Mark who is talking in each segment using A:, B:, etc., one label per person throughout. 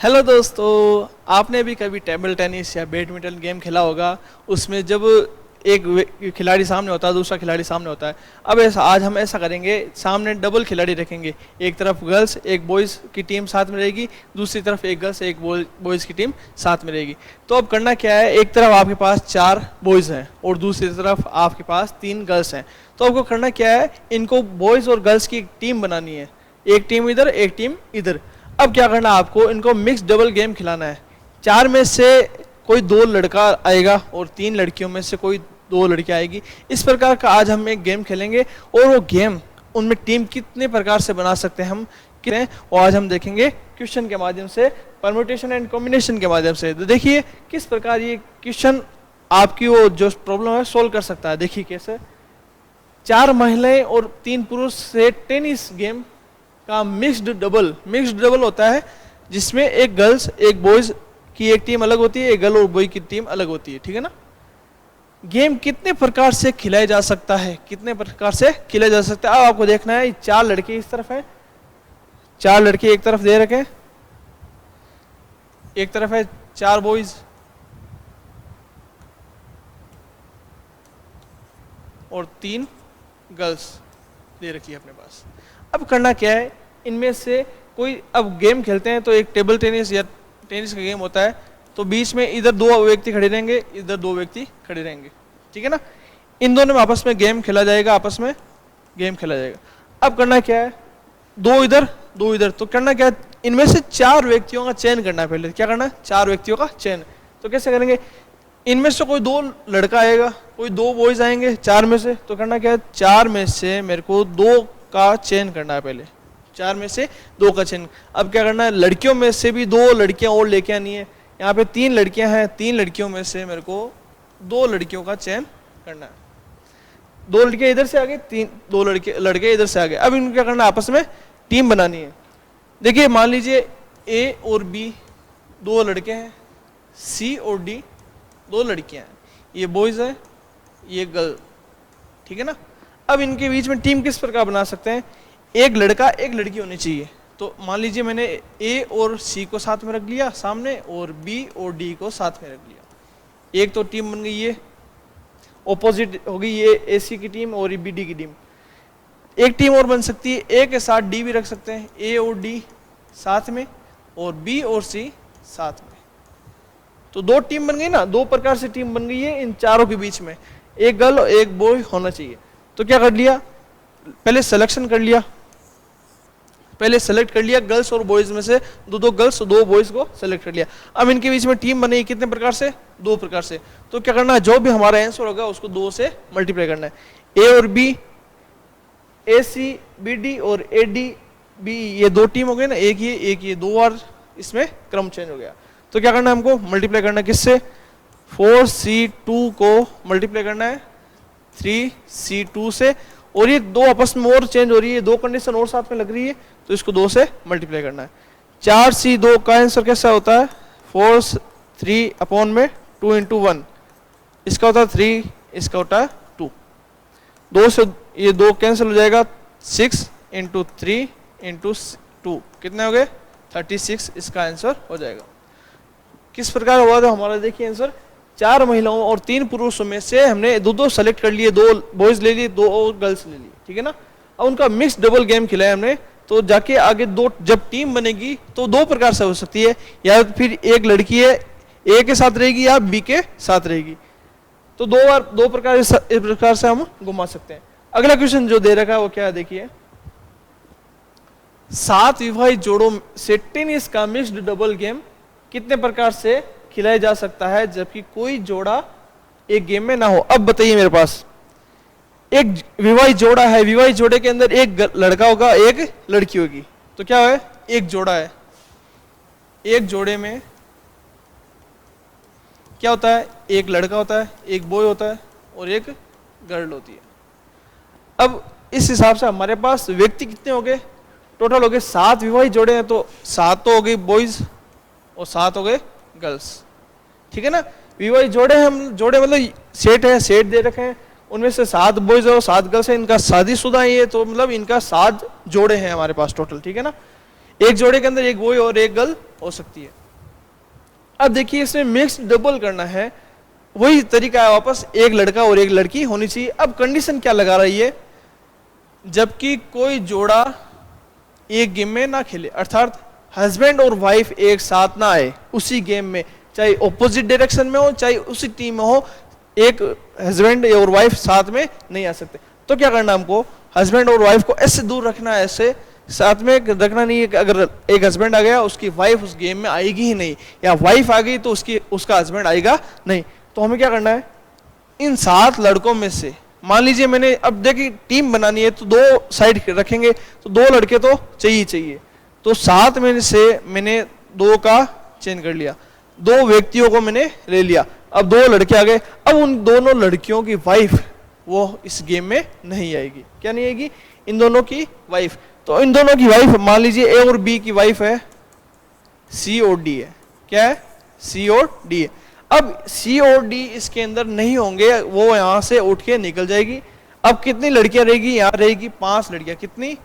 A: Hello दोस्तों, आपने भी कभी टेबल टेनिस या बैडमिंटन गेम खेला होगा। उसमें जब एक खिलाड़ी सामने होता है, दूसरा खिलाड़ी सामने होता है। अब ऐसा आज हम ऐसा करेंगे, सामने डबल खिलाड़ी रखेंगे। एक तरफ गर्ल्स एक बॉयज़ की टीम साथ में रहेगी, दूसरी तरफ एक गर्ल्स एक बॉयज़ की टीम साथ में रहेगी। तो अब करना क्या है, एक तरफ आपके पास 4 बॉयज़ हैं और दूसरी तरफ आपके पास 3 गर्ल्स हैं। तो आपको करना क्या है, इनको बॉयज़ और गर्ल्स की एक टीम बनानी है, एक टीम इधर एक टीम इधर। अब क्या करना है, आपको इनको मिक्स डबल गेम खिलाना है। 4 में से कोई 2 लड़का आएगा और 3 लड़कियों में से कोई 2 लड़की आएगी। इस प्रकार का आज हम एक गेम खेलेंगे और वो गेम उनमें टीम कितने प्रकार से बना सकते हैं हम कितने, और आज हम देखेंगे क्वेश्चन के माध्यम से, परम्यूटेशन एंड कॉम्बिनेशन के माध्यम से। तो देखिए किस प्रकार ये क्वेश्चन आपकी वो जो प्रॉब्लम है सोल्व कर सकता है। देखिए कैसे 4 महिलाएं और 3 पुरुष से टेनिस गेम का मिक्स्ड डबल होता है, जिसमें एक गर्ल्स एक बॉयज की एक टीम अलग होती है, एक गर्ल और बॉय की टीम अलग होती है। ठीक है ना। गेम कितने प्रकार से खिलाया जा सकता है, कितने प्रकार से खिलाया जा सकता है। अब आपको देखना है, 4 लड़के इस तरफ हैं, 4 लड़के एक तरफ दे रखे हैं, एक तरफ है 4 बॉयज और 3 गर्ल्स दे रखी है अपने पास। अब करना क्या है, इनमें से कोई, अब गेम खेलते हैं तो एक टेबल टेनिस या टेनिस का गेम होता है, तो बीच में इधर 2 व्यक्ति खड़े रहेंगे, इधर 2 व्यक्ति खड़े रहेंगे। ठीक है ना। इन दोनों में आपस में गेम खेला जाएगा, आपस में गेम खेला जाएगा। अब करना क्या है, 2 इधर 2 इधर। तो करना क्या है, इनमें से 4 व्यक्तियों का चयन करना है। पहले क्या करना है, 4 व्यक्तियों का चयन। तो कैसे करेंगे, इनमें से कोई 2 लड़का आएगा, कोई 2 बॉयज आएंगे 4 में से। तो करना क्या है, 4 में से मेरे को 2 का चयन करना है। पहले 4 में से 2 का चयन। अब क्या करना है, लड़कियों में से भी 2 लड़कियां और लेके आनी है। यहाँ पे 3 लड़कियां हैं, 3 लड़कियों में से मेरे को 2 लड़कियों का चयन करना है। 2 लड़के इधर से आगे, 2 लड़के इधर से आगे। अब इनको क्या करना है, आपस में टीम बनानी है। देखिए मान लीजिए ए और बी 2 लड़के हैं, सी और डी 2 लड़कियां हैं, ये बॉयज है ये गर्ल। ठीक है ना। अब इनके बीच में टीम किस प्रकार बना सकते हैं, एक लड़का एक लड़की होनी चाहिए। तो मान लीजिए मैंने ए और सी को साथ में रख लिया सामने, और बी और डी को साथ में रख लिया। एक तो टीम बन गई, ये ऑपोजिट हो गई, ये ए सी की टीम और बी डी की टीम। एक टीम और बन सकती है, ए के साथ डी भी रख सकते हैं, ए और डी साथ में और बी और सी साथ में। तो 2 टीम बन गई ना, 2 प्रकार से टीम बन गई है। इन चारों के बीच में एक गर्ल और एक बॉय होना चाहिए। तो क्या कर लिया, पहले सिलेक्शन कर लिया, पहले सेलेक्ट कर लिया गर्ल्स और बॉयज में से 2 गर्ल्स और 2 बॉयज को सेलेक्ट कर लिया। अब इनके बीच में टीम बनेगी कितने प्रकार से, 2 प्रकार से। तो क्या करना है, जो भी हमारा आंसर होगा उसको 2 से मल्टीप्लाई करना है। ए और बी, ए सी बी डी और ए डी बी, ये 2 टीम हो गए ना, एक ये 2 बार इसमें क्रम चेंज हो गया। तो क्या करना है, हमको मल्टीप्लाई करना है किससे, 4C2 को मल्टीप्लाई करना है 3C2 से। और ये 2 आपस में और चेंज हो रही है, 2 कंडीशन और साथ में लग रही है, तो इसको 2 से मल्टीप्लाई करना है। 4C2 का आंसर कैसा होता है, 4 अपॉन में 2 × 1, इसका होता है 3, इसका होता है 2। 2 से ये 2 कैंसिल हो जाएगा, 6 × 3 × 2 कितने हो गए, 36 इसका आंसर हो जाएगा। किस प्रकार हुआ था हमारा, देखिए आंसर 4 महिलाओं और 3 पुरुषों में से हमने 2 सेलेक्ट कर लिए, 2 बॉयज ले लिए, 2 और गर्ल्स ले लिए। ठीक है ना। अब उनका मिक्स डबल गेम खिलाया हमने, तो जाके आगे 2 जब टीम बनेगी तो 2 प्रकार से हो सकती है, या फिर एक लड़की है ए के साथ रहेगी या बी के साथ रहेगी। तो 2 प्रकार से हम घुमा सकते हैं। अगला क्वेश्चन जो दे रखा है वो क्या है, देखिए 7 विवाहित जोड़ों से टेनिस का मिक्स्ड डबल गेम कितने प्रकार से खिलाया जा सकता है, जबकि कोई जोड़ा एक गेम में ना हो। अब बताइए, मेरे पास एक विवाहित जोड़ा है, विवाहित जोड़े के अंदर एक लड़का होगा एक लड़की होगी। तो क्या है, एक जोड़ा है, एक जोड़े में क्या होता है, एक लड़का होता है, एक बॉय होता है और एक गर्ल होती है। अब इस हिसाब से हमारे पास व्यक्ति कितने हो गए, टोटल हो गए 7 विवाहित जोड़े हैं, तो 7 तो हो गई बॉयज और 7 हो गए गर्ल्स। ठीक है ना। विवाहित जोड़े हम जोड़े मतलब सेट है, सेट दे रखे हैं, उनमें से 7 बॉयज और 7 गर्ल्स है, इनका शादीशुदा है ये, तो मतलब इनका 7 जोड़े हैं हमारे पास टोटल। ठीक है ना। एक जोड़े के अंदर एक बॉय और एक गर्ल हो सकती है। अब देखिए इसमें मिक्स डबल करना है, वही तरीका है वापस, एक लड़का और एक लड़की होनी चाहिए। अब कंडीशन क्या लगा रही है, जबकि कोई जोड़ा एक गेम में ना खेले, अर्थात हस्बैंड और वाइफ एक साथ ना आए उसी गेम में, चाहे ऑपोजिट डायरेक्शन में हो चाहे उसी टीम में हो, एक हस्बैंड और वाइफ साथ में नहीं आ सकते। तो क्या करना हमको, हस्बैंड और वाइफ को ऐसे दूर रखना है, ऐसे साथ में रखना नहीं है कि अगर एक हस्बैंड आ गया उसकी वाइफ उस गेम में आएगी ही नहीं, या वाइफ आ गई तो उसका हस्बैंड आएगा नहीं। तो हमें क्या करना है, इन 7 लड़कों में से मान लीजिए मैंने, अब देखिए टीम बनानी है तो 2 साइड रखेंगे तो 2 लड़के तो चाहिए, तो 7 में से मैंने 2 का चयन कर लिया, 2 व्यक्तियों को मैंने ले लिया। अब 2 लड़के आ गए, अब उन दोनों लड़कियों की वाइफ वो इस गेम में नहीं आएगी। क्या नहीं आएगी, इन दोनों की वाइफ। तो इन दोनों की वाइफ मान लीजिए ए और बी की वाइफ है, सी और डी है। क्या है, सी और डी है। अब सी और डी इसके अंदर नहीं होंगे, वो यहां से उठ के निकल जाएगी। अब कितनी लड़कियां रहेगी, यहां रहेगी 5 लड़कियां। कितनी,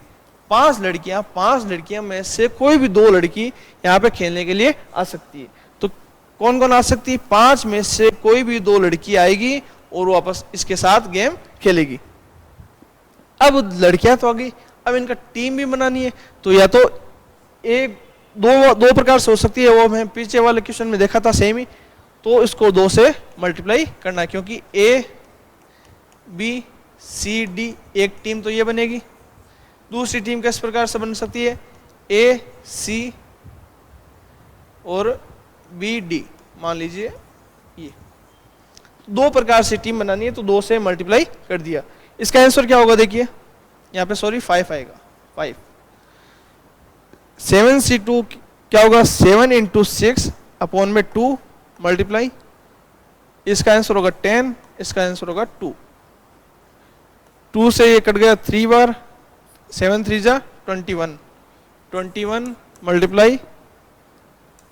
A: 5 लड़कियां। 5 लड़कियां में से कोई भी 2 लड़की यहाँ पे खेलने के लिए आ सकती है। तो कौन कौन आ सकती है, 5 में से कोई भी 2 लड़की आएगी और वापस इसके साथ गेम खेलेगी। अब लड़कियां तो आ गई, अब इनका टीम भी बनानी है, तो या तो एक दो प्रकार से हो सकती है, वो मैं पीछे वाले क्वेश्चन में देखा था सेम ही। तो इसको 2 से मल्टीप्लाई करना है, क्योंकि ए बी सी डी एक टीम तो ये बनेगी, दूसरी टीम किस प्रकार से बन सकती है, ए सी और बी डी, मान लीजिए ये 2 प्रकार से टीम बनानी है, तो 2 से मल्टीप्लाई कर दिया। इसका आंसर क्या होगा, देखिए यहाँ पे सॉरी 5 आएगा, 5। 7C2 क्या होगा, 7 × 6 अपॉन में 2 मल्टीप्लाई, इसका आंसर होगा 10, इसका आंसर होगा 2। 2 से ये कट गया 3 बार, 7 3 जा 21, 21 मल्टीप्लाई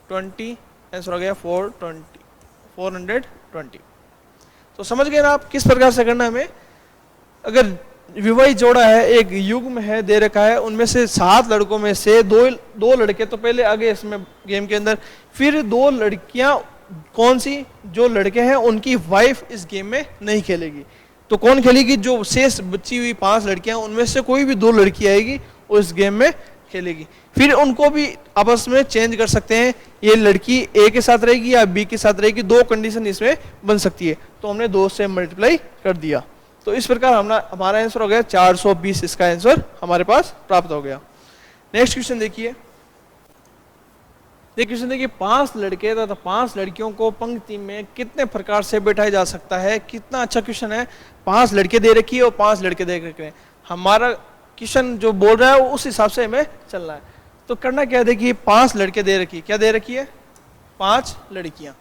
A: 20, आंसर हो गया 420। तो समझ गए ना आप किस प्रकार से करना है हमें। अगर विवाहित जोड़ा है, एक युग्म है दे रखा है, उनमें से 7 लड़कों में से दो लड़के तो पहले आगे इसमें गेम के अंदर, फिर 2 लड़कियां, कौन सी, जो लड़के हैं उनकी वाइफ इस गेम में नहीं खेलेगी। तो कौन खेलेगी, जो शेष बची हुई 5 लड़कियां, उनमें से कोई भी 2 लड़की आएगी और इस गेम में खेलेगी। फिर उनको भी आपस में चेंज कर सकते हैं, ये लड़की ए के साथ रहेगी या बी के साथ रहेगी, 2 कंडीशन इसमें बन सकती है। तो हमने 2 से मल्टीप्लाई कर दिया, तो इस प्रकार हमारा आंसर हो गया 420, इसका आंसर हमारे पास प्राप्त हो गया। नेक्स्ट क्वेश्चन देखिए, क्वेश्चन देखिए 5 लड़के तथा 5 लड़कियों को पंक्ति में कितने प्रकार से बैठाया जा सकता है। कितना अच्छा क्वेश्चन है, 5 लड़के दे रखी है और 5 लड़के दे रखे हैं। हमारा क्वेश्चन जो बोल रहा है वो उस हिसाब से हमें चलना है। तो करना क्या है, देखिए 5 लड़के दे रखी है, क्या दे रखी है, 5 लड़कियां,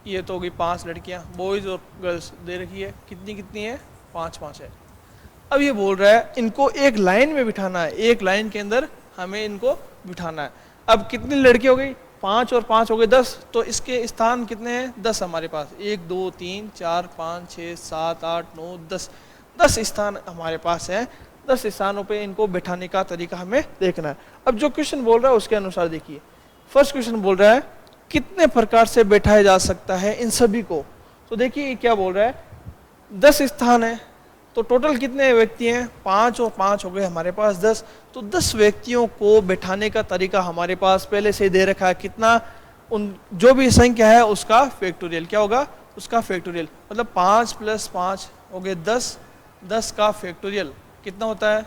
A: ये तो होगी 5 लड़कियां, बॉयज और गर्ल्स दे रखी है, कितनी है, 5 है। अब ये बोल रहा है इनको एक लाइन में बिठाना है, एक लाइन के अंदर हमें इनको बिठाना है। अब कितनी लड़की हो गई, 5 और 5 हो गए 10, तो इसके स्थान कितने हैं, 10 हमारे पास, 1 2 3 4 5 6 7 8 9 10 स्थान हमारे पास है। 10 स्थानों पे इनको बैठाने का तरीका हमें देखना है। अब जो क्वेश्चन बोल रहा है उसके अनुसार देखिए, फर्स्ट क्वेश्चन बोल रहा है कितने प्रकार से बैठाया जा सकता है इन सभी को। तो देखिए क्या बोल रहा है, 10 स्थान है, तो टोटल कितने व्यक्ति हैं, 5 और 5 हो गए हमारे पास 10। तो 10 व्यक्तियों को बैठाने का तरीका हमारे पास पहले से दे रखा है, कितना, उन जो भी संख्या है उसका फैक्टोरियल, क्या होगा, उसका फैक्टोरियल, मतलब 5 + 5 हो गए 10, 10 का फैक्टोरियल कितना होता है,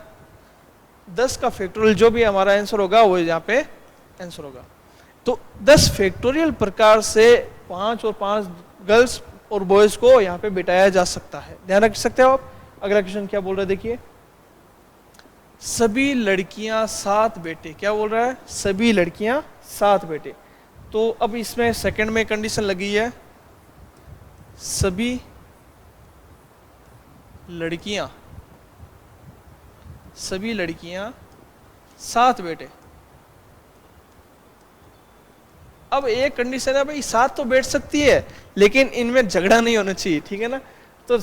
A: 10 का फैक्टोरियल, जो भी हमारा आंसर होगा वो यहाँ पे आंसर होगा। तो 10 फैक्टोरियल प्रकार से 5 और 5 गर्ल्स और बॉयज को यहाँ पे बिठाया जा सकता है, ध्यान रख सकते हो आप। अगला क्वेश्चन क्या बोल रहा है, देखिए सभी लड़कियां 7 बेटे, क्या बोल रहा है, सभी लड़कियां 7 बेटे। तो अब इसमें सेकंड में कंडीशन लगी है, सभी लड़कियां 7 बेटे। अब एक कंडीशन है भाई, 7 तो बैठ सकती है लेकिन इनमें झगड़ा नहीं होना चाहिए, ठीक है ना। तो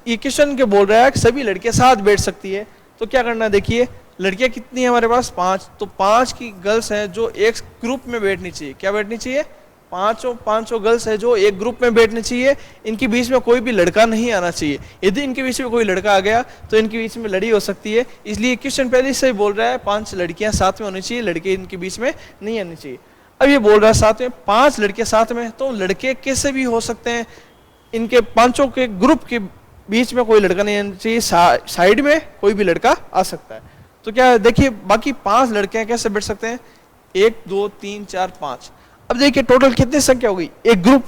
A: इक्वेशन के बोल रहा है कि सभी लड़के 7 बैठ सकती है, तो क्या करना है, देखिए लड़कियां कितनी है हमारे पास 5, तो 5 की गर्ल्स हैं जो एक ग्रुप में बैठनी चाहिए। क्या बैठनी चाहिए? पांचों गर्ल्स है जो एक ग्रुप में बैठनी चाहिए। इनके बीच में कोई भी लड़का नहीं आना चाहिए। यदि इनके बीच में कोई लड़का आ गया तो इनके बीच में लड़ी हो सकती है। इसलिए क्वेश्चन पहले से ही बोल रहा है 5 लड़कियां साथ में होनी चाहिए, लड़के इनके बीच में नहीं आनी चाहिए। अब ये बोल रहा है साथ में 5 लड़के साथ में, तो लड़के कैसे भी हो सकते हैं, इनके पांचों के ग्रुप के बीच में कोई लड़का नहीं आना चाहिए, साइड में कोई भी लड़का आ सकता है। तो क्या देखिए बाकी 5 लड़के कैसे बैठ सकते हैं, 1 2 3 4 5। अब देखिए टोटल कितनी संख्या हो गई, एक ग्रुप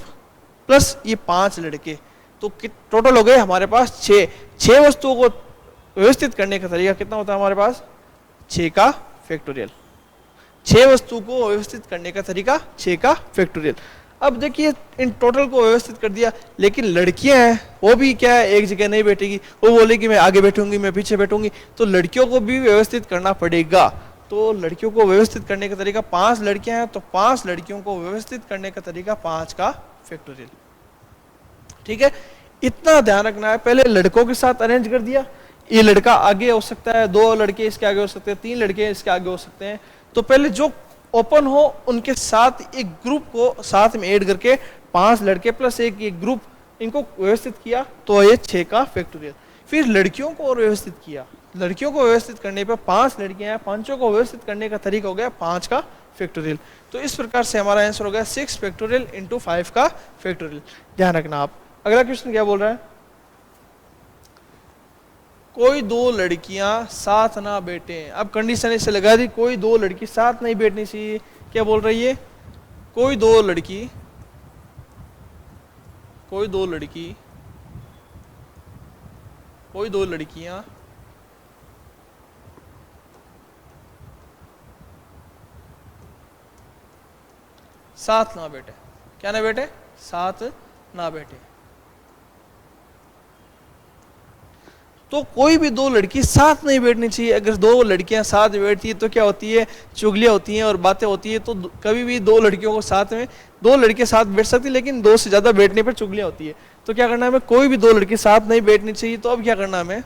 A: प्लस ये 5 लड़के, तो टोटल हो गए हमारे पास 6। 6 वस्तुओं को व्यवस्थित करने का तरीका कितना होता है हमारे पास, 6 का फैक्टोरियल। 6 वस्तु को व्यवस्थित करने का तरीका 6 का फैक्टोरियल। अब देखिए इन टोटल को व्यवस्थित कर दिया, लेकिन लड़कियां हैं वो भी क्या है एक जगह नहीं बैठेगी, वो बोलेगी मैं आगे बैठूंगी मैं पीछे बैठूंगी, तो लड़कियों को भी व्यवस्थित करना पड़ेगा। तो लड़कियों को व्यवस्थित करने का तरीका, 5 लड़कियां हैं तो 5 लड़कियों को व्यवस्थित करने का तरीका 5 का फैक्टोरियल। ठीक है, इतना ध्यान रखना है। पहले लड़कों के साथ अरेंज कर दिया, ये लड़का आगे हो सकता है, 2 लड़के इसके आगे हो सकते हैं, 3 लड़के इसके आगे हो सकते हैं। तो पहले जो ओपन हो उनके साथ एक ग्रुप को साथ में ऐड करके 5 लड़के प्लस एक ग्रुप इनको व्यवस्थित किया, तो ये 6 का फैक्टोरियल। फिर लड़कियों को और व्यवस्थित किया, लड़कियों को व्यवस्थित करने पर 5 लड़कियां हैं, पांचों को व्यवस्थित करने का तरीका हो गया 5 का फैक्टोरियल। तो इस प्रकार से हमारा आंसर हो गया 6 फैक्टोरियल इंटू 5 का फैक्टोरियल। ध्यान रखना आप। अगला क्वेश्चन क्या बोल रहा है, कोई 2 लड़कियां साथ ना बैठे। अब कंडीशन इसे लगा दी, कोई 2 लड़की साथ नहीं बैठनी चाहिए। क्या बोल रही है, कोई दो लड़कियां साथ ना बैठे। क्या ना बैठे, साथ ना बैठे। तो कोई भी 2 लड़की साथ नहीं बैठनी चाहिए। अगर 2 लड़कियां साथ बैठती है तो क्या होती है, चुगलियां होती हैं और बातें होती है। तो कभी भी 2 लड़कियों को साथ में, 2 लड़के साथ बैठ सकती है, लेकिन 2 से ज्यादा बैठने पर चुगलियां होती है। तो क्या करना है हमें, कोई भी 2 लड़की साथ नहीं बैठनी चाहिए। तो अब क्या करना है हमें,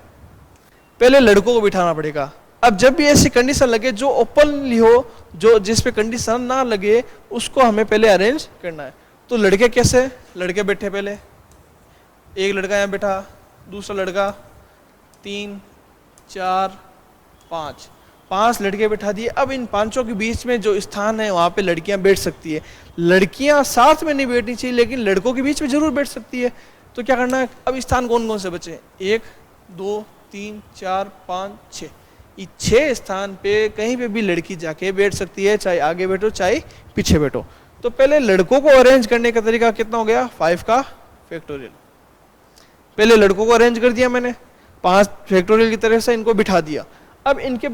A: पहले लड़कों को बिठाना पड़ेगा। अब जब भी ऐसी कंडीशन लगे जो ओपनली हो, जो जिसपे कंडीशन ना लगे, उसको हमें पहले अरेंज करना है। तो लड़के कैसे, लड़के बैठे, पहले एक लड़का यहाँ बैठा, दूसरा लड़का, 3 4 5, 5 लड़के बैठा दिए। अब इन पांचों के बीच में जो स्थान है वहां पे लड़कियां बैठ सकती है। लड़कियां साथ में नहीं बैठनी चाहिए, लेकिन लड़कों के बीच में जरूर बैठ सकती है। तो क्या करना है, अब स्थान कौन कौन से बचे, 1 2 3 4 5 6, ये 6 स्थान पे कहीं पे भी लड़की जाके बैठ सकती है, चाहे आगे बैठो चाहे पीछे बैठो। तो पहले लड़कों को अरेंज करने का तरीका कितना हो गया, 5 का फैक्टोरियल। पहले लड़कों को अरेंज कर दिया मैंने, 5 फैक्टोरियल की तरह से इनको बिठा दिया। अब इनके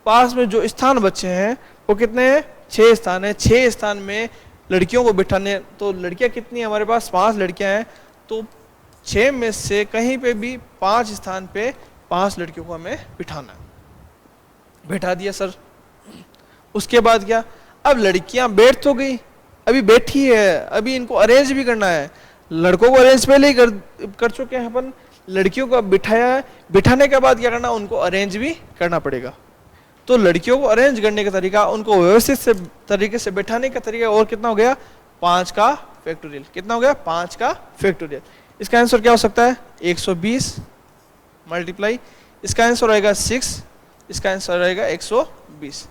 A: पास में जो स्थान बचे हैं वो कितने हैं, 6 स्थान है। 6 स्थान में लड़कियों को बिठाने, तो लड़कियां कितनी है हमारे पास, 5 लड़कियां हैं। तो 6 में से कहीं पे भी 5 स्थान पे 5 लड़कियों को हमें बिठाना है। बैठा दिया सर। उसके बाद क्या, अब लड़कियां बैठ तो गई, अभी बैठी है, अभी इनको अरेंज भी करना है। लड़कों को अरेंज पहले ही कर चुके हैं अपन, लड़कियों को बिठाया है। बिठाने के बाद क्या करना, उनको अरेंज भी करना पड़ेगा। तो लड़कियों को अरेंज करने का तरीका, उनको व्यवस्थित से तरीके से बैठाने का तरीका और कितना हो गया, 5 का फैक्टोरियल। कितना हो गया, 5 का फैक्टोरियल। इसका आंसर क्या हो सकता है, 120 मल्टीप्लाई, इसका आंसर रहेगा 6, इसका आंसर रहेगा 120।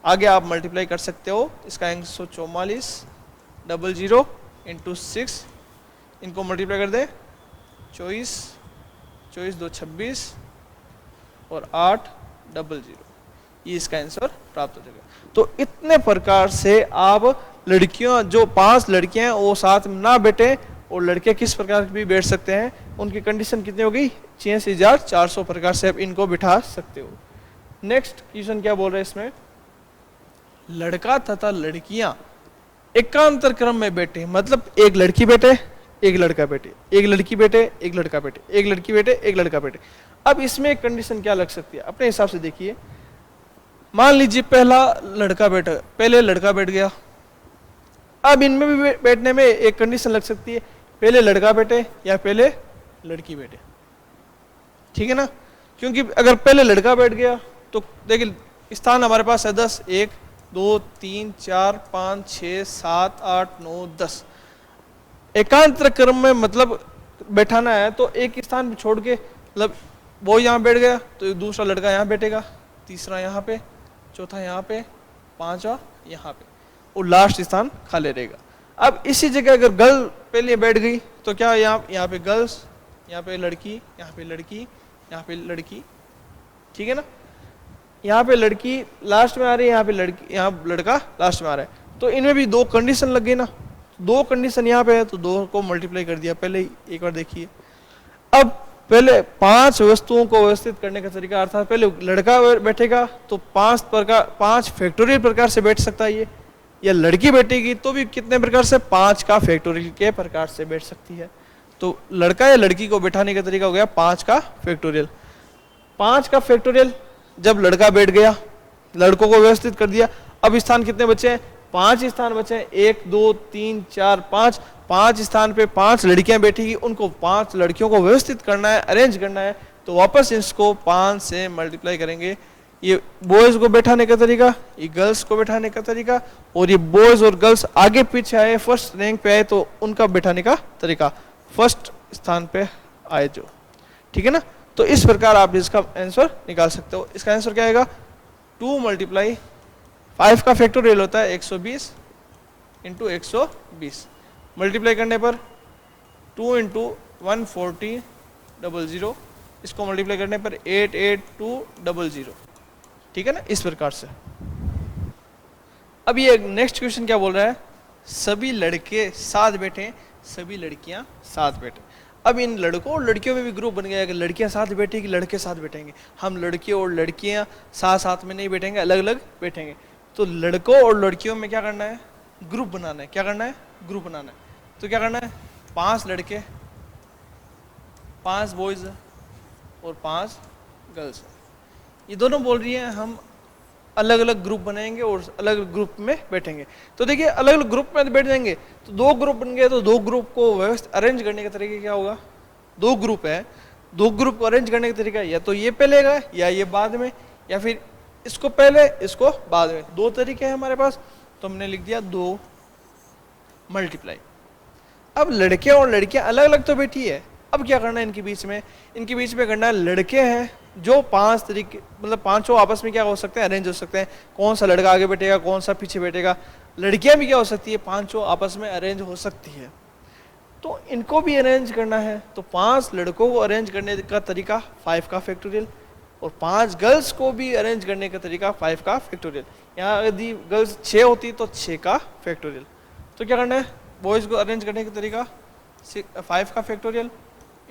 A: आगे आप मल्टीप्लाई कर सकते हो, इसका आंसर 144 00 इंटू 6, इनको मल्टीप्लाई कर दे, 24 24 2 26 और 8 00, ये इसका आंसर प्राप्त हो जाएगा। तो इतने प्रकार से आप लड़कियों, जो 5 लड़कियां हैं वो साथ में ना बैठे और लड़के किस प्रकार भी बैठ सकते हैं, उनकी कंडीशन कितनी हो गई, 86,400 प्रकार से आप इनको बिठा सकते हो। नेक्स्ट क्वेश्चन क्या बोल रहे हैं इसमें, लड़का तथा लड़कियां एकांतर क्रम में बैठे, मतलब एक लड़की बैठे एक लड़का बैठे, एक लड़की बैठे एक लड़का बैठे, एक लड़की बैठे एक लड़का बैठे। अब इसमें एक कंडीशन क्या लग सकती है, अपने हिसाब से देखिए। मान लीजिए पहला लड़का बैठा, पहले लड़का बैठ गया। अब इनमें भी बैठने में एक कंडीशन लग सकती है, पहले लड़का बैठे या पहले लड़की बैठे। ठीक है ना, क्योंकि अगर पहले लड़का बैठ गया तो देखिए स्थान हमारे पास है 10, 1 2 3 4 5 6 7 8 9 10। एकांतर क्रम में मतलब बैठाना है तो एक स्थान छोड़ के, मतलब वो यहाँ बैठ गया तो दूसरा लड़का यहाँ बैठेगा, तीसरा यहाँ पे, चौथा यहाँ पे, पांचवा यहाँ पे, और लास्ट स्थान खाली रहेगा। अब इसी जगह अगर गर्ल पहले बैठ गई तो क्या यहाँ पे गर्ल्स, यहाँ पे लड़की, यहाँ पे लड़की, यहाँ पे लड़की, ठीक है ना। यहाँ पे लड़की लास्ट में आ रही है, यहाँ पे लड़की, यहाँ लड़का लास्ट में आ रहा है, तो इनमें भी दो कंडीशन लग गई ना। दो कंडीशन यहाँ पे है तो दो को मल्टीप्लाई कर दिया पहले ही, एक बार देखिए। अब पहले 5 वस्तुओं को व्यवस्थित करने का तरीका, अर्थात पहले लड़का बैठेगा तो 5 फैक्टोरियल प्रकार से बैठ सकता है ये, या लड़की बैठेगी तो भी कितने प्रकार से, 5 का फैक्टोरियल के प्रकार से बैठ सकती है। तो लड़का या लड़की को बैठाने का तरीका हो गया 5 का फैक्टोरियल। 5 का फैक्टोरियल, जब लड़का बैठ गया, लड़कों को व्यवस्थित कर दिया, अब स्थान कितने बचे हैं, 5 स्थान बचे हैं, 1 2 3 4 5। 5 स्थान पे 5 लड़कियां बैठेगी, उनको 5 लड़कियों को व्यवस्थित करना है, अरेंज करना है, तो वापस इसको 5 से मल्टीप्लाई करेंगे। ये बॉयज को बैठाने का तरीका, ये गर्ल्स को बैठाने का तरीका, और ये बॉयज और गर्ल्स आगे पीछे आए, फर्स्ट रैंक पे आए तो उनका बैठाने का तरीका, फर्स्ट स्थान पे आए जो, ठीक है ना। तो इस प्रकार आप इसका आंसर निकाल सकते हो। इसका आंसर क्या आएगा, 2 मल्टीप्लाई 5 का फैक्टोरियल होता है 120 इंटू 120, मल्टीप्लाई करने पर 2 इंटू 140,000, इसको मल्टीप्लाई करने पर 882,000, ठीक है ना, इस प्रकार से। अब ये नेक्स्ट क्वेश्चन क्या बोल रहा है, सभी लड़के साथ बैठे, सभी लड़कियां साथ बैठे। अब इन लड़कों और लड़कियों में भी ग्रुप बन गया कि लड़कियां साथ बैठेगी, लड़के साथ बैठेंगे। हम लड़कियों और लड़कियां साथ साथ में नहीं बैठेंगे, अलग अलग बैठेंगे। तो लड़कों और लड़कियों में क्या करना है, ग्रुप बनाना है। क्या करना है, ग्रुप बनाना है। तो क्या करना है, 5 लड़के, 5 बॉयज और 5 गर्ल्स, ये दोनों बोल रही हैं हम अलग अलग ग्रुप बनाएंगे और अलग अलग ग्रुप में बैठेंगे। तो देखिए अलग अलग ग्रुप में बैठ जाएंगे तो 2 ग्रुप बन गए, तो 2 ग्रुप को व्यवस्थित अरेंज करने का तरीका क्या होगा, 2 ग्रुप है, 2 ग्रुप को अरेंज करने का तरीका या तो ये पहले का या ये बाद में, या फिर इसको पहले इसको बाद में, 2 तरीके हैं हमारे पास। तो हमने लिख दिया 2 मल्टीप्लाई। अब लड़के और लड़कियां अलग अलग तो बैठी है, अब क्या करना है इनके बीच में, इनके बीच में करना है, लड़के हैं जो 5 तरीके, मतलब 5 आपस में क्या हो सकते हैं, अरेंज हो सकते हैं, कौन सा लड़का आगे बैठेगा कौन सा पीछे बैठेगा। लड़कियां भी क्या हो सकती है, 5 आपस में अरेंज हो सकती है, तो इनको भी अरेंज करना है। तो 5 लड़कों को अरेंज करने का तरीका 5 का फैक्टोरियल, और 5 गर्ल्स को भी अरेंज करने का तरीका 5 का फैक्टोरियल। यहाँ यदि गर्ल्स 6 होती तो 6 का फैक्टोरियल। तो क्या करना है, बॉयज को अरेंज करने का तरीका 5 का फैक्टोरियल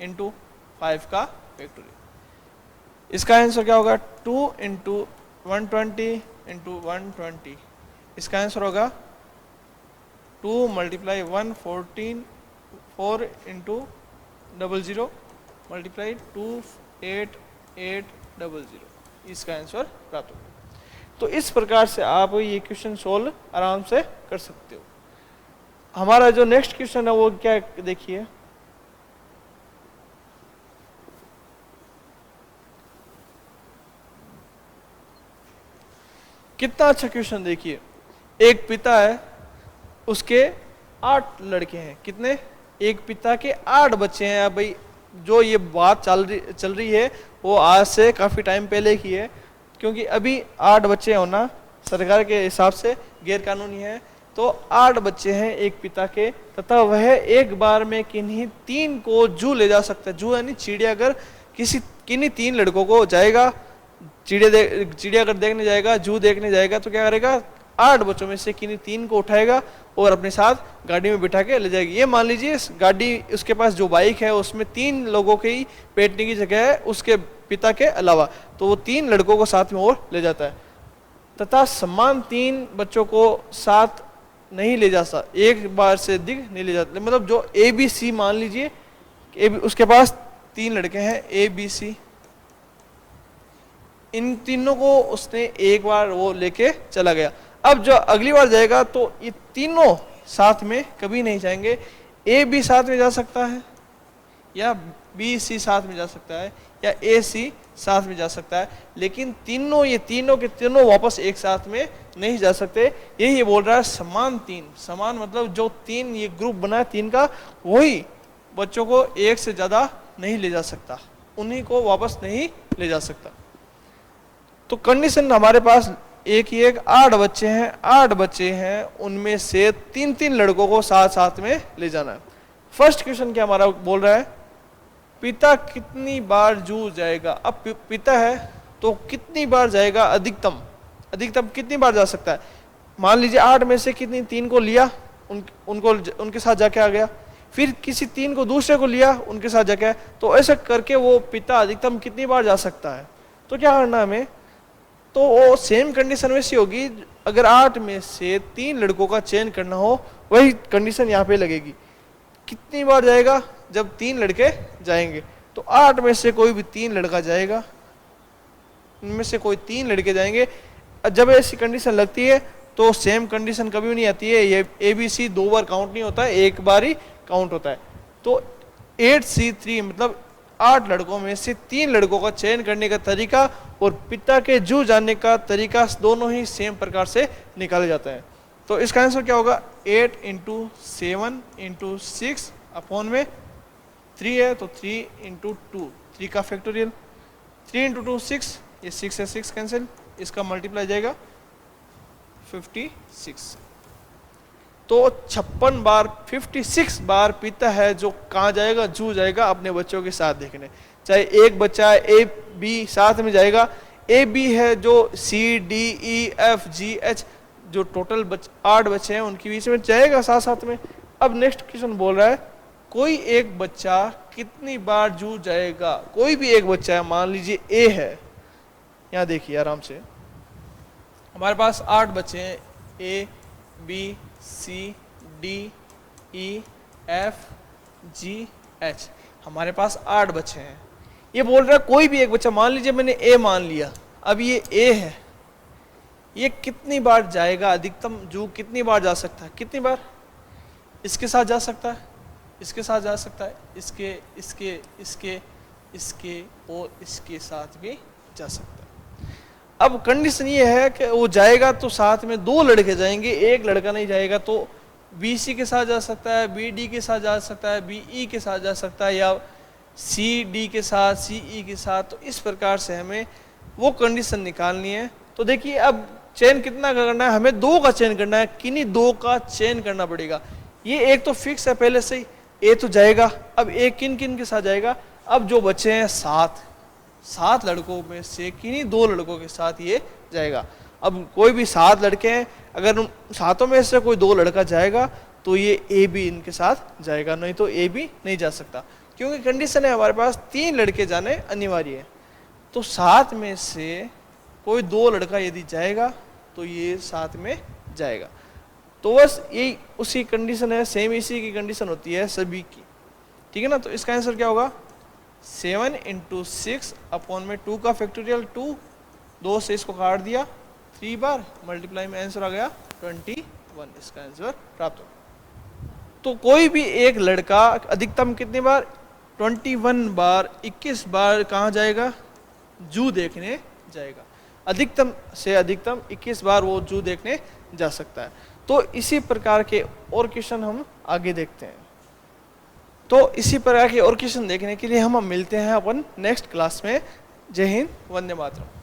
A: इंटू 5 का फैक्टोरियल। इसका आंसर क्या होगा, 2 इंटू 120 इंटू 120, इसका आंसर होगा 2 मल्टीप्लाई 114 4 इंटू 00 मल्टीप्लाई 28800, इसका आंसर प्राप्त होगा। तो इस प्रकार से आप ये क्वेश्चन सोल्व आराम से कर सकते हो। हमारा जो नेक्स्ट क्वेश्चन है वो क्या देखिए, कितना अच्छा क्वेश्चन देखिए। एक पिता है, उसके 8 लड़के हैं, कितने, एक पिता के 8 बच्चे हैं। अब भाई जो ये बात चल रही है वो आज से काफी टाइम पहले की है, क्योंकि अभी 8 बच्चे होना सरकार के हिसाब से गैर कानूनी है। तो 8 बच्चे हैं एक पिता के, तथा वह एक बार में किन्हीं 3 को जू ले जा सकता है। जू यानी चिड़िया, अगर किन्हीं 3 लड़कों को जाएगा चिड़ियाघर देखने जाएगा, जू देखने जाएगा, तो क्या करेगा, 8 बच्चों में से किन्हीं 3 को उठाएगा और अपने साथ गाड़ी में बिठा के ले जाएगी। ये मान लीजिए गाड़ी, उसके पास जो बाइक है उसमें 3 लोगों के ही बैठने की जगह है उसके पिता के अलावा, तो वो 3 लड़कों को साथ में और ले जाता है। तथा समान 3 बच्चों को साथ नहीं ले जा सकता, एक बार से अधिक नहीं ले जाते। मतलब जो ABC मान लीजिए, उसके पास 3 लड़के हैं ABC, इन तीनों को उसने एक बार वो लेके चला गया। अब जो अगली बार जाएगा तो ये तीनों साथ में कभी नहीं जाएंगे। A भी साथ में जा सकता है, या बी सी साथ में जा सकता है, या ए सी साथ में जा सकता है, लेकिन तीनों ये तीनों के तीनों वापस एक साथ में नहीं जा सकते। यही ये बोल रहा है समान तीन, समान मतलब जो तीन ये ग्रुप बना है तीन का, वही बच्चों को एक से ज़्यादा नहीं ले जा सकता, उन्हीं को वापस नहीं ले जा सकता। तो कंडीशन हमारे पास एक ही एक 8 बच्चे हैं, 8 बच्चे हैं, उनमें से 3-3 लड़कों को साथ साथ में ले जाना है। फर्स्ट क्वेश्चन क्या हमारा बोल रहा है, पिता कितनी बार जू जाएगा। अब पिता है तो कितनी बार जाएगा, अधिकतम अधिकतम कितनी बार जा सकता है। मान लीजिए 8 में से कितनी 3 को लिया, उनको उनके साथ जाके आ गया, फिर किसी 3 को दूसरे को लिया, उनके साथ जाके आया, तो ऐसा करके वो पिता अधिकतम कितनी बार जा सकता है। तो क्या करना है हमें, तो वो सेम कंडीशन वैसी होगी, अगर 8 में से 3 लड़कों का चयन करना हो, वही कंडीशन यहाँ पे लगेगी। कितनी बार जाएगा, जब 3 लड़के जाएंगे, तो 8 में से कोई भी 3 लड़का जाएगा, इनमें से कोई 3 लड़के जाएंगे। जब ऐसी कंडीशन लगती है तो सेम कंडीशन कभी नहीं आती है, ये ABC 2 बार काउंट नहीं होता है, एक बार ही काउंट होता है। तो 8C3 मतलब 8 लड़कों में से 3 लड़कों का चयन करने का तरीका और पिता के जू जाने का तरीका दोनों ही सेम प्रकार से निकाले जाता है। तो इसका आंसर क्या होगा, 8 × 7 × 6 अपॉन में 3 है तो 3 × 2, 3 का फैक्टोरियल, 3 × 2 6, ये 6 है 6 कैंसिल, इसका मल्टीप्लाई जाएगा 56। तो 56 बार 56 बार पिता है जो कहाँ जाएगा, जू जाएगा अपने बच्चों के साथ देखने। चाहे एक बच्चा ए बी साथ में जाएगा, ए बी है जो CDEFGH जो टोटल 8 बच्चे हैं उनके बीच में जाएगा साथ साथ में। अब नेक्स्ट क्वेश्चन बोल रहा है कोई एक बच्चा कितनी बार जू जाएगा। कोई भी एक बच्चा है, मान लीजिए ए है, यहाँ देखिए आराम से, हमारे पास 8 बच्चे हैं, A B C D E F G H, हमारे पास 8 बच्चे हैं। ये बोल रहा है कोई भी एक बच्चा, मान लीजिए मैंने A मान लिया, अब ये A है, ये कितनी बार जाएगा, अधिकतम जू कितनी बार जा सकता है, कितनी बार इसके साथ जा सकता है, इसके साथ जा सकता है, इसके इसके इसके इसके और इसके साथ भी जा सकता है। अब कंडीशन ये है कि वो जाएगा तो साथ में 2 लड़के जाएंगे, एक लड़का नहीं जाएगा। तो BC के साथ जा सकता है, BD के साथ जा सकता है, BE के साथ जा सकता है, या CD के साथ, CE के साथ। तो इस प्रकार से हमें वो कंडीशन निकालनी है। तो देखिए अब चयन कितना करना है, हमें 2 का चयन करना है, किन्हीं 2 का चयन करना पड़ेगा। ये एक तो फिक्स है पहले से ही, ए तो जाएगा, अब एक किन किन के साथ जाएगा, अब जो बचे हैं 7 लड़कों में से किन्हीं 2 लड़कों के साथ ये जाएगा। अब कोई भी 7 लड़के हैं, अगर उन 7 में से कोई 2 लड़का जाएगा तो ये ए भी इनके साथ जाएगा, नहीं तो ए भी नहीं जा सकता, क्योंकि कंडीशन है हमारे पास 3 लड़के जाने अनिवार्य है। तो 7 में से कोई 2 लड़का यदि जाएगा तो ये साथ में जाएगा। तो बस यही उसी कंडीशन है, सेम इसी की कंडीशन होती है सभी की, ठीक है ना। तो इसका आंसर क्या होगा, 7 × 6 अपॉन में 2 का फैक्टोरियल 2, 2 से इसको काट दिया 3 बार, मल्टीप्लाई में आंसर आ गया 21, इसका आंसर प्राप्त हो। तो कोई भी एक लड़का अधिकतम कितनी बार, 21 बार, 21 बार कहाँ जाएगा, जू देखने जाएगा। अधिकतम से अधिकतम 21 बार वो जू देखने जा सकता है। तो इसी प्रकार के और क्वेश्चन हम आगे देखते हैं। तो इसी प्रकार के और क्वेश्चन देखने के लिए हम मिलते हैं अपन नेक्स्ट क्लास में। जय हिंद, वंदे मातरम।